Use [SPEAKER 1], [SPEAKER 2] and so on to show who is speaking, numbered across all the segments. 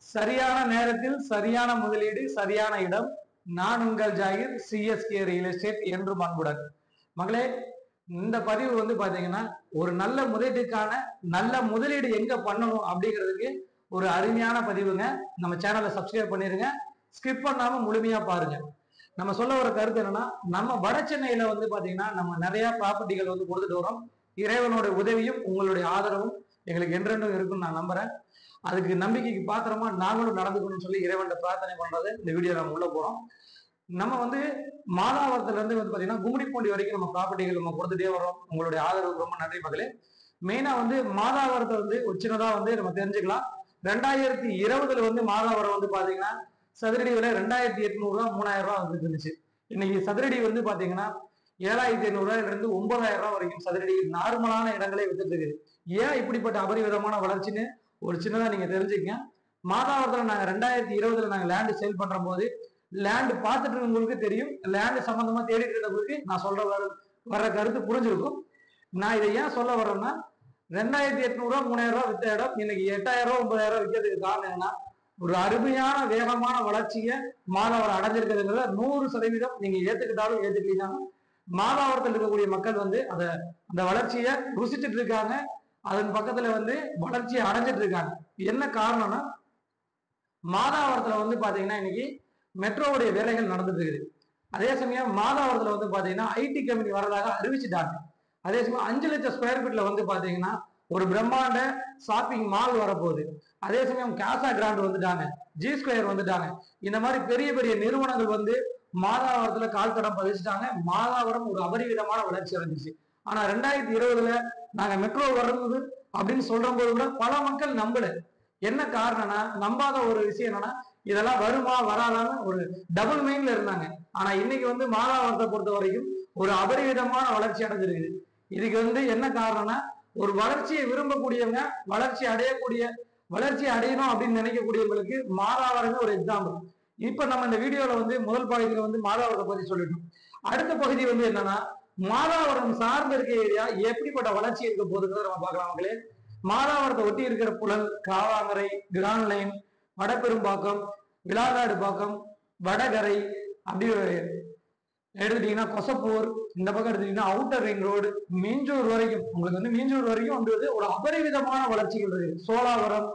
[SPEAKER 1] சரியான நேரத்தில் சரியான முதலீடு சரியான இடம். நான் உங்கள் ஜாகிர், சிஎஸ்கே ரியல் எஸ்டேட் என்று அன்புடன். மகளே, இந்த பதிவு வந்து பாத்தீங்கன்னா ஒரு நல்ல முதலீட்டுக்கான நல்ல முதலீடு எங்க பண்ணணும் அப்படிங்கிறதுக்கு ஒரு அருமையான பதிவுங்க. நம்ம சேனலை சப்ஸ்கிரைப் பண்ணிருங்க, ஸ்கிப் பண்ணாம முழுமையா பாருங்க. நம்ம சொல்ல வர கருத்து என்னன்னா, நம்ம வட சென்னையில வந்து பாத்தீங்கன்னா நம்ம நிறைய ப்ராப்பர்ட்டிகள் வந்து கொடுத்துட்டு வரோம். இறைவனோட உதவியும் உங்களுடைய ஆதரவும் எங்களுக்கு என்றென்றும் இருக்குன்னு நான் நம்புறேன். அதுக்கு நம்பிக்கைக்கு பாத்திரமா நாங்களும் நடந்துக்கணும்னு சொல்லி இறைவன் பிரார்த்தனை பண்றது இந்த வீடியோ நம்ம உள்ள போறோம். நம்ம வந்து மாதாவரத்துல இருந்து வந்து பாத்தீங்கன்னா கும்மிடிப்பூண்டி வரைக்கும் நம்ம ப்ராப்பர்ட்டிகள் நம்ம கொடுத்துட்டே வரோம். உங்களுடைய ஆதரவுக்கு ரொம்ப நன்றி மகளே. மெயினா வந்து மாதாவரத்தை வந்து ஒரு சின்னதா வந்து நம்ம தெரிஞ்சுக்கலாம். 2020 வந்து மாதாவரம் வந்து பாத்தீங்கன்னா சதுரடி விலை 2800 ரூபா 3000 ரூபா வந்து இருந்துச்சு. இன்னைக்கு சதுரடி வந்து பாத்தீங்கன்னா 7500 ரூபாயில இருந்து 9000 ரூபாய் வரைக்கும் சதுரடி நார்மலான இடங்களே வித்துட்டு இருக்குது. ஏன் இப்படிப்பட்ட அபரிவிதமான வளர்ச்சின்னு ஒரு சின்னதா நீங்க தெரிஞ்சுக்கங்க. மாதாவரத்துல நாங்க 2020 நாங்க லேண்ட் சேல் பண்ற போது லேண்ட் பார்த்துட்டு இருக்கவங்களுக்கு தெரியும், லேண்ட் சம்பந்தமா தேடிட்டு இருந்தவங்களுக்கு நான் சொல்ற வர்ற கருத்து புரிஞ்சிருக்கும். நான் இதை ஏன் சொல்ல வர்றேன்னா, 2800 ரூபா 3000 ரூபாய் வித்த இடம் இன்னைக்கு 8000 ரூபாய் 9000 ரூபாய் விற்கிறதுக்கு காரணம் என்னன்னா, ஒரு அருமையான வேகமான வளர்ச்சியை மாதாவரம் அடைஞ்சிருக்கிறதுங்கிறத 100% நீங்க ஏத்துக்கிட்டாலும் ஏத்துக்கலாம். மாதாவரத்தில் இருக்கக்கூடிய மக்கள் வந்து அந்த வளர்ச்சியை ருசிச்சுட்டு இருக்காங்க. அதன் பக்கத்துல வந்து வளர்ச்சியை அடைஞ்சிட்டு இருக்காங்க. என்ன காரணம்னா, மாதாவரத்துல வந்து பாத்தீங்கன்னா இன்னைக்கு மெட்ரோவுடைய வேலைகள் நடந்துட்டு இருக்குது. அதே சமயம் மாதாவரத்துல வந்து பாத்தீங்கன்னா ஐடி கம்பெனி வரதாக அறிவிச்சுட்டாங்க. அதே சமயம் 5 லட்சம் ஸ்கொயர் ஃபீட்ல வந்து பாத்தீங்கன்னா ஒரு பிரம்மாண்ட ஷாப்பிங் மால் வரப்போகுது. அதே சமயம் காசா கிராண்ட் வந்துட்டாங்க, ஜி ஸ்கொயர் வந்துட்டாங்க. இந்த மாதிரி பெரிய பெரிய நிறுவனங்கள் வந்து மாதாவரத்துல கால் தடம் பதிச்சுட்டாங்க. மாதாவரம் ஒரு அபரிவிதமான வளர்ச்சி அடைஞ்சிச்சு. ஆனா 2020 நாங்க மெட்ரோ வர்றது அப்படின்னு சொல்ற போது கூட பல மக்கள் நம்பல. என்ன காரணம்னா, நம்பாத ஒரு விஷயம் என்னன்னா, இதெல்லாம் வருமா வராதான்னு ஒரு டபுள் மைண்ட்ல இருந்தாங்க. ஆனா இன்னைக்கு வந்து மாதாவரத்தை பொறுத்த வரைக்கும் ஒரு அபரிவிதமான வளர்ச்சி அடைஞ்சிருக்குது. இதுக்கு வந்து என்ன காரணம்னா, ஒரு வளர்ச்சியை விரும்பக்கூடியவங்க, வளர்ச்சி அடையணும் அப்படின்னு நினைக்கக்கூடியவங்களுக்கு மாதாவரமே ஒரு எக்ஸாம்பிள். இப்ப நம்ம இந்த வீடியோல வந்து முதல் பகுதியில வந்து மாதாவரத்தை பத்தி சொல்லிட்டோம். அடுத்த பகுதி வந்து என்னன்னா, மாதாவரம் சார்ந்த இருக்க ஏரியா எப்படிப்பட்ட வளர்ச்சி இருக்க போகுதுங்கிறத நம்ம பார்க்கலாம் மக்களே. மாதாவரத்தை ஒட்டி இருக்கிற புழல், காவாங்கரை, கிராண்ட் லைன், வடபெரும்பாக்கம், விளாகாடு பாக்கம், வடகரை, அப்படி எடுத்துட்டீங்கன்னா கொசப்பூர், இந்த பக்கம் எடுத்துட்டீங்கன்னா அவுட்டர் ரிங் ரோடு, மீஞ்சூர் வரைக்கும் உங்களுக்கு வந்து மீஞ்சூர் வரைக்கும் வந்து ஒரு அபரிவிதமான வளர்ச்சிகள் இருக்கு. சோழாவரம்,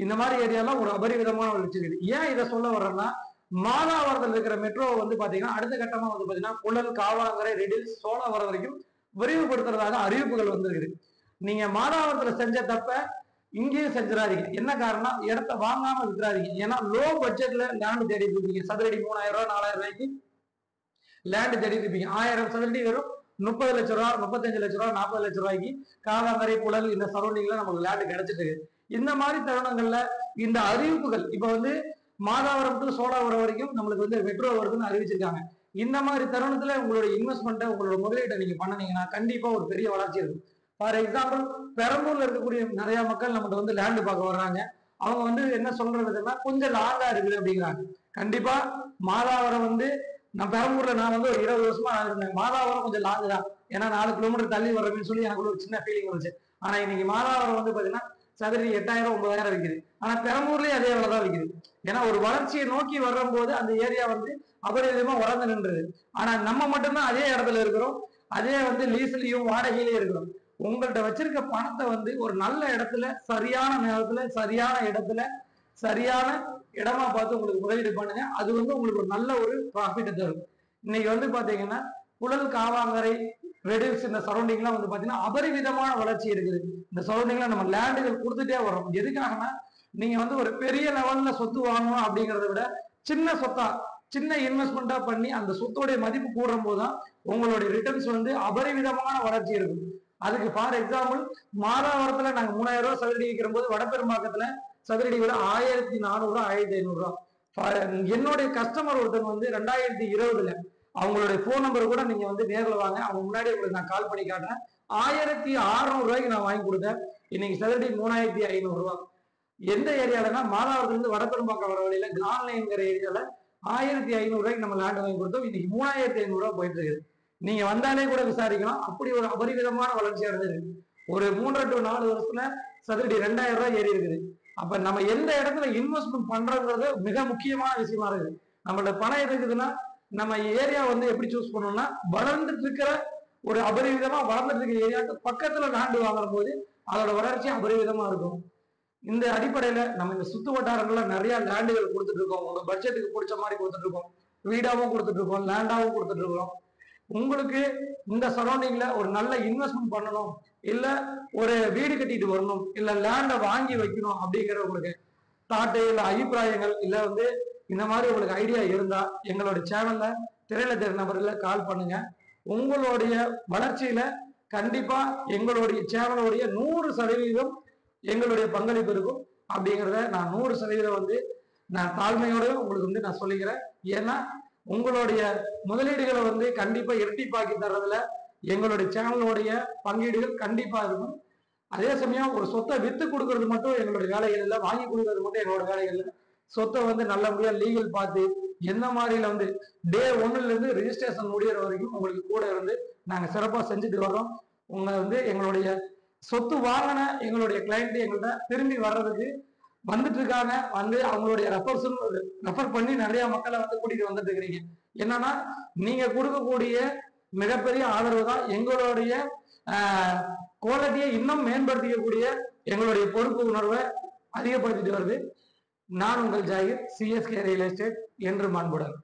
[SPEAKER 1] இந்த மாதிரி ஏரியாலாம் ஒரு அபரிவிதமான வளர்ச்சி இருக்கு. ஏன் இதை சொல்ல வர்றேன்னா, மாதாவரத்தில் இருக்கிற மெட்ரோ வந்து பாத்தீங்கன்னா அடுத்த கட்டமா வந்து பாத்தீங்கன்னா புழல், காவாங்கரை, ரெடில்ஸ், சோழாவரம் வரைக்கும் விரிவுபடுத்துறதாக அறிவிப்புகள் வந்துருக்கு. நீங்க மாதாவரத்துல செஞ்ச தப்ப இங்கேயும் செஞ்சிடாதீங்க. என்ன காரணம், இடத்த வாங்காம விட்டுறாதீங்க. ஏன்னா லோ பட்ஜெட்ல லேண்ட் தேடிட்டு இருப்பீங்க. சதுரடி 3000 ரூபாய் 4000 ரூபாய்க்கு லேண்ட் தேடிட்டு இருப்பீங்க. 1000 சதுரடி வெறும் 30 லட்சம் ரூபாய், 35 லட்சம் ரூபாய், 40 லட்சம் ரூபாய்க்கு காவாங்கரை, புழல் இந்த சரௌண்டிங்ல நமக்கு லேண்ட் கிடைச்சிட்டு. இந்த மாதிரி தருணங்கள்ல இந்த அறிவிப்புகள் இப்ப வந்து மாதாவரம் டு சோழாவரம் வரைக்கும் நம்மளுக்கு வந்து மெட்ரோ வருதுன்னு அறிவிச்சிருக்காங்க. இந்த மாதிரி தருணத்துல உங்களுடைய இன்வெஸ்ட்மெண்ட்டை, உங்களோட முதலீட்டை நீங்க பண்ணனீங்கன்னா கண்டிப்பா ஒரு பெரிய வளர்ச்சி இருக்கும். ஃபார் எக்ஸாம்பிள், பெரம்பூர்ல இருக்கக்கூடிய நிறைய மக்கள் நம்மகிட்ட வந்து லேண்ட் பார்க்க வர்றாங்க. அவங்க வந்து என்ன சொல்றதுன்னா, கொஞ்சம் லாங்கா இருக்குது அப்படிங்கிறாங்க. கண்டிப்பா மாதாவரம் வந்து நான் பெரம்பூர்ல நான் வந்து ஒரு 20 வருஷமா இருந்தேன். மாதாவரம் கொஞ்சம் லாங்கு தான், ஏன்னா 4 கிலோமீட்டர் தள்ளி வரணும்னு சொல்லி எனக்கு ஒரு சின்ன ஃபீலிங் வந்துச்சு. ஆனா இன்னைக்கு மாதாவரம் வந்து பாத்தீங்கன்னா சதுரடி 8000 9000 விற்குது. ஆனா பெரம்பூர்லயே அதே வேலைதான் விற்குது. ஏன்னா ஒரு வளர்ச்சியை நோக்கி வரும் போது அந்த ஏரியா வந்து அபரிவிதமா வளர்ந்து நின்றுது. ஆனா நம்ம மட்டும்தான் அதே இடத்துல இருக்கிறோம், அதே வந்து லீஸ்லயும் வாடகையிலேயே இருக்கிறோம். உங்கள்ட்ட வச்சிருக்க பணத்தை வந்து ஒரு நல்ல இடத்துல, சரியான நேரத்துல, சரியான இடத்துல, சரியான இடமா பார்த்து உங்களுக்கு முதலீடு பண்ணுங்க. அது வந்து உங்களுக்கு ஒரு நல்ல ஒரு ப்ராஃபிட்டை தரும். இன்னைக்கு வந்து பாத்தீங்கன்னா புழல், காவாங்கரை, ரெடில்ஸ் இந்த சரௌண்டிங்லாம் வந்து பாத்தீங்கன்னா அபரிவிதமான வளர்ச்சி இருக்குது. இந்த சரௌண்டிங்ல நம்ம லேண்டுகள் கொடுத்துட்டே வரோம். எதுக்காகனா, நீங்க வந்து ஒரு பெரிய லெவல்ல சொத்து வாங்கணும் அப்படிங்கிறத விட சின்ன சொத்தா, சின்ன இன்வெஸ்ட்மெண்டா பண்ணி அந்த சொத்தோடைய மதிப்பு கூடும் போதுதான் உங்களுடைய ரிட்டர்ன்ஸ் வந்து அபரிவிதமான வளர்ச்சி இருக்கும். அதுக்கு ஃபார் எக்ஸாம்பிள், மாதாவரத்துல நாங்க 3000 ரூபாய் சதுரடி விற்கிற போது வடபெரும்பாக்கத்துல சதுரடி விட 1400 ரூபாய் 1500 ரூபாய். என்னுடைய கஸ்டமர் ஒருத்தவங்க வந்து 2020 அவங்களுடைய போன் நம்பர் கூட நீங்க வந்து நேரில் வாங்க, அவங்க முன்னாடி உங்களுக்கு நான் கால் பண்ணி காட்டுறேன். 1600 ரூபாய்க்கு நான் வாங்கி கொடுத்தேன். இன்னைக்கு சதுரடி 3500 ரூபாய். எந்த ஏரியாலன்னா, மாதாவரத்துல இருந்து வடபெரும்பாக்கம் வர வழியில கிராண்ட் லைன்ங்கிற ஏரியால 1500 ரூபாய்க்கு நம்ம லேண்ட் வாங்கி கொடுத்தோம். இன்னைக்கு 3500 ரூபாய் போயிட்டு இருக்குது. நீங்க வந்தாலே கூட விசாரிக்கலாம். அப்படி ஒரு அபரிவிதமான வளர்ச்சி அடைஞ்சிருக்கு. ஒரு 3 to 4 வருஷத்துல சதுரடி 2000 ரூபாய் ஏறி இருக்குது. அப்ப நம்ம எந்த இடத்துல இன்வெஸ்ட்மெண்ட் பண்றோங்கிறது மிக முக்கியமான விஷயமா இருக்குது. நம்மளோட பணம் இருக்குதுன்னா நம்ம ஏரியா வந்து எப்படி சூஸ் பண்ணணும்னா, வளர்ந்துட்டு இருக்கிற ஒரு அபரிவிதமா வளர்ந்துட்டு இருக்கிற ஏரியாவுக்கு பக்கத்துல லேண்டு வாங்குற போது அதோட வளர்ச்சி அபரிவிதமா இருக்கும். இந்த அடிப்படையில நம்ம இந்த சுத்து வட்டாரங்கள்ல நிறைய லேண்டுகள் கொடுத்துட்டு இருக்கோம். உங்க பட்ஜெட்டுக்கு பிடிச்ச மாதிரி கொடுத்துட்டு இருக்கோம். வீடாவும் கொடுத்துட்டு இருக்கோம், லேண்டாவும் கொடுத்துட்டு இருக்கோம். உங்களுக்கு இந்த சரௌண்டிங்ல ஒரு நல்ல இன்வெஸ்ட்மெண்ட் பண்ணணும், இல்ல ஒரு வீடு கட்டிட்டு வரணும், இல்ல லேண்டை வாங்கி வைக்கணும் அப்படிங்கிற உங்களுக்கு தாட்டு இல்ல அபிப்பிராயங்கள் இல்ல வந்து இந்த மாதிரி உங்களுக்கு ஐடியா இருந்தா எங்களுடைய சேனல்ல திரையில தெரிய நபர்ல கால் பண்ணுங்க. உங்களுடைய வளர்ச்சியில கண்டிப்பா எங்களுடைய சேனலுடைய 100% எங்களுடைய பங்களிப்பு இருக்கும் அப்படிங்கிறத நான் 100% வந்து நான் தாழ்மையோட உங்களுக்கு வந்து நான் சொல்லிக்கிறேன். ஏன்னா உங்களுடைய முதலீடுகளை வந்து கண்டிப்பா இரட்டிப்பாக்கி தர்றதுல எங்களுடைய சேனலுடைய பங்கீடுகள் கண்டிப்பா இருக்கும். அதே சமயம் ஒரு சொத்தை வித்து கொடுக்கறது மட்டும் எங்களுடைய வேலைகள் இல்லை, வாங்கி கொடுக்கறது மட்டும் எங்களோட வேலைகள் இல்லை. சொத்தை வந்து நல்லபடியா லீகல் பார்த்து எந்த மாதிரில வந்து டே 1ல இருந்து ரெஜிஸ்ட்ரேஷன் முடிகிற வரைக்கும் உங்களுக்கு கூட இருந்து நாங்க சிறப்பா செஞ்சுட்டு வரோம். உங்களை வந்து எங்களுடைய சொத்து வாங்கின எங்களுடைய கிளைண்ட் எங்கள்கிட்ட திரும்பி வர்றதுக்கு வந்துட்டு இருக்காங்க. வந்து அவங்களுடைய ரெஃபர் பண்ணி நிறைய மக்களை வந்து கூட்டிட்டு வந்துட்டு இருக்கிறீங்க. என்னன்னா நீங்க கொடுக்கக்கூடிய மிகப்பெரிய ஆதரவு தான் எங்களுடைய குவாலிட்டியை இன்னும் மேம்படுத்திக்கக்கூடிய எங்களுடைய பொறுப்பு உணர்வை அதிகப்படுத்திட்டு வருது. நான் உங்கள் ஜாகிர், சிஎஸ்கே ரியல் எஸ்டேட், என்று அன்புடன்.